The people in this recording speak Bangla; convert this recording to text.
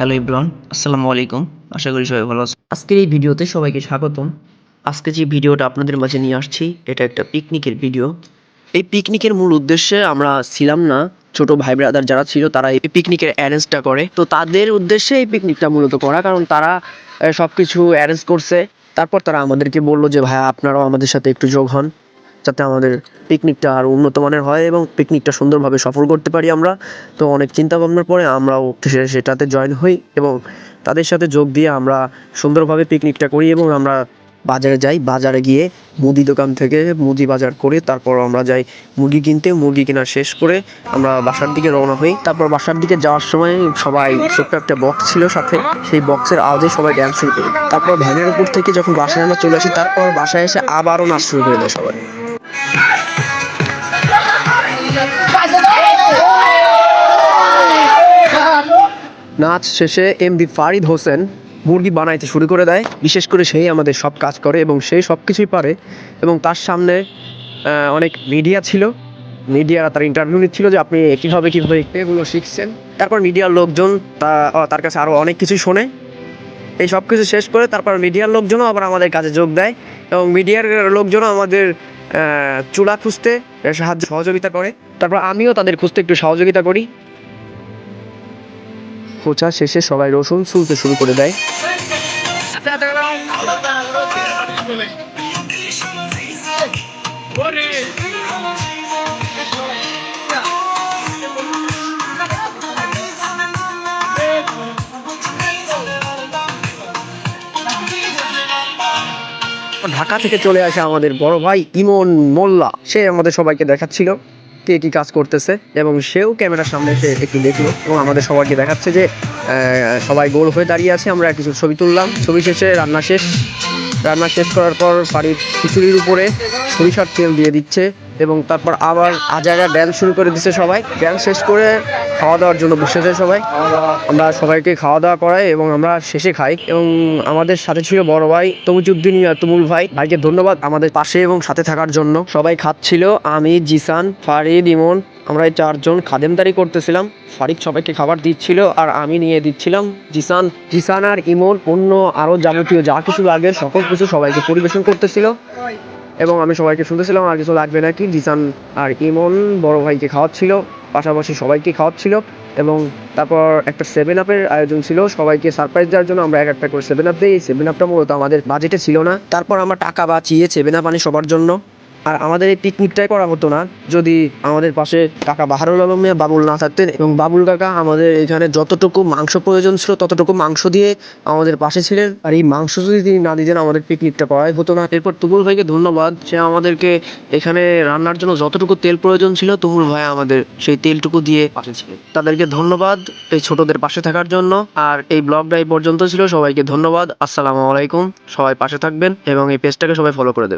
হ্যালো এভরিওয়ান, আসসালামু আলাইকুম। আশা করি সবাই ভালো আছেন। আজকের এই ভিডিওতে সবাইকে স্বাগতম। আজকে যে ভিডিওটা আপনাদের মাঝে নিয়ে আসছি, এটা একটা পিকনিকের ভিডিও। এই পিকনিকের মূল উদ্দেশ্যে আমরা ছিলাম না, ছোট ভাই ব্রাদার যারা ছিল তারা এই পিকনিকের অ্যারেঞ্জটা করে। তো তাদের উদ্দেশ্যে এই পিকনিকটা মূলত করা, কারণ তারা সব কিছু অ্যারেঞ্জ করছে। তারপর তারা আমাদেরকে বলল যে ভাইয়া আপনারাও আমাদের সাথে একটু যোগ হন, যাতে আমাদের পিকনিকটা আরও উন্নত মানের হয় এবং পিকনিকটা সুন্দরভাবে সফল করতে পারি আমরা। তো অনেক চিন্তা ভাবনার পরে আমরাও সেটাতে জয়েন হই এবং তাদের সাথে যোগ দিয়ে আমরা সুন্দরভাবে পিকনিকটা করি এবং আমরা বাজারে যাই। বাজারে গিয়ে মুদি দোকান থেকে মুদি বাজার করে তারপর আমরা যাই মুরগি কিনতে। মুরগি কেনা শেষ করে আমরা বাসার দিকে রওনা হই। তারপর বাসার দিকে যাওয়ার সময় সবাই ছোট্ট একটা বক্স ছিল সাথে, সেই বক্সের আওয়াজে সবাই ড্যান্স শুরু করি। তারপর ভ্যানের উপর থেকে যখন বাসায় আমরা চলে আসি, তারপর বাসায় এসে আবারও নাচ শুরু করে দেয় সবাই। নাচ শেষে এমডি ফারিদ হোসেন মুরগি বানাইতে শুরু করে দেয়। বিশেষ করে সেই আমাদের সব কাজ করে এবং সেই সব কিছুই পারে। এবং তার সামনে অনেক মিডিয়া ছিল, মিডিয়ারা তার ইন্টারভিউ নিচ্ছিল যে আপনি কীভাবে এগুলো শিখছেন। তারপর মিডিয়ার লোকজন তার কাছে আরও অনেক কিছুই শোনে। এই সব কিছু শেষ করে তারপর মিডিয়ার লোকজনও আবার আমাদের কাজে যোগ দেয় এবং মিডিয়ার লোকজনও আমাদের চূড়া খুঁজতে সহযোগিতা করে। তারপর আমিও তাদের খুঁজতে একটু সহযোগিতা করি। খোঁচা শেষে সবাই রসুন ছুলতে শুরু করে দেয়। ঢাকা থেকে চলে আসে আমাদের বড় ভাই ইমন মোল্লা। সে আমাদের সবাইকে দেখাচ্ছিল কে কি কাজ করতেছে এবং সেও ক্যামেরার সামনে এসে একটু দেখলো এবং আমাদের সবাইকে দেখাচ্ছে যে সবাই গোল হয়ে দাঁড়িয়ে আছে। আমরা কিছু ছবি তুললাম। ছবি শেষে রান্না শেষ করার পর ফারিদ খিচুড়ির উপরে সরিষার তেল দিয়ে দিচ্ছে এবং তারপর আবার আজারা ড্যান্স শুরু করে দিচ্ছে। সবাই ড্যান্স শেষ করে খাওয়া দাওয়ার জন্য বসেছে সবাই। আমরা সবাইকে খাওয়া দাওয়া করাই এবং আমরা শেষে খাই। এবং আমাদের সাথে ছিল বড় ভাই তমিজুদ্দিন তুমুল ভাইকে ধন্যবাদ আমাদের পাশে এবং সাথে থাকার জন্য। সবাই খাচ্ছিল, আমি, জিসান, ফারিদ, ইমন, আমরা এই চারজন খাদেমদারি করতেছিলাম। ফারিদ সবাইকে খাবার দিচ্ছিল আর আমি নিয়ে দিচ্ছিলাম। জিসান আর ইমন অন্য আরও যাবতীয় যা কিছু লাগে সকল কিছু সবাইকে পরিবেশন করতেছিল এবং আমি সবাইকে শুনতেছিলাম আর কিছু লাগবে নাকি। জিসান আর ইমন বড় ভাইকে খাওয়াচ্ছিল, পাশাপাশি সবাইকে খাওয়াচ্ছিল এবং তারপর একটা 7-আপের আয়োজন ছিল। সবাইকে সারপ্রাইজ দেওয়ার জন্য আমরা একটা করে 7-আপ দিই। এই 7-আপটা মূলত আমাদের বাজেটে ছিল না। তারপর আমরা টাকা বাঁচিয়ে 7-আপ আনি সবার জন্য। আর আমাদের এই পিকনিকটাই করা হতো না যদি আমাদের পাশে কাকা বাহারুল আলম মিয়া বাবুল না থাকতেন। এবং বাবুল কাকা আমাদের এখানে যতটুকু মাংস প্রয়োজন ছিল ততটুকু মাংস দিয়ে আমাদের পাশে ছিলেন। আর এই মাংস যদি তিনি না দিতেন আমাদের পিকনিকটা করাই হতো না। এরপর তুমুল ভাইকে ধন্যবাদ, সে আমাদেরকে এখানে রান্নার জন্য যতটুকু তেল প্রয়োজন ছিল তুমুল ভাই আমাদের সেই তেলটুকু দিয়ে পাশে ছিলেন। তাদেরকে ধন্যবাদ এই ছোটদের পাশে থাকার জন্য। আর এই ব্লগটা এই পর্যন্ত ছিল। সবাইকে ধন্যবাদ। আসসালামু আলাইকুম। সবাই পাশে থাকবেন এবং এই পেজটাকে সবাই ফলো করে দেবেন।